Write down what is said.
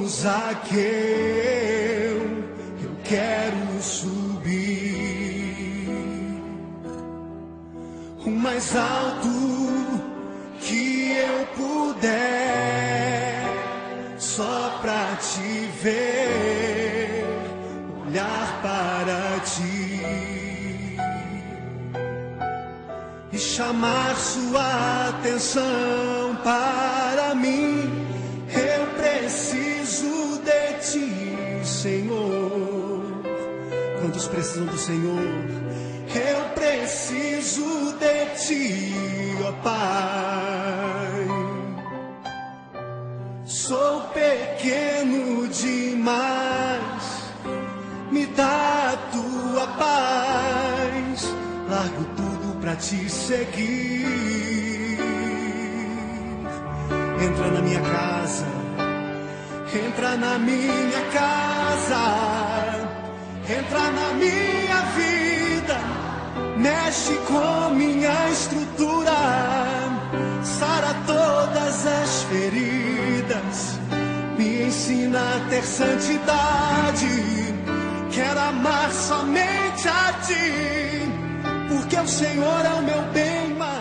Zaqueu, eu quero subir o mais alto que eu puder, só pra te ver, olhar para ti e chamar sua atenção para mim. Eu preciso de ti, Senhor. Quantos precisam do Senhor? Eu preciso de ti, ó Pai. Sou pequeno demais, me dá a tua paz. Largo tudo pra te seguir. Entra na minha casa, entra na minha casa, entra na minha vida, mexe com minha estrutura, sara todas as feridas, me ensina a ter santidade. Quero amar somente a ti, porque o Senhor é o meu bem maior.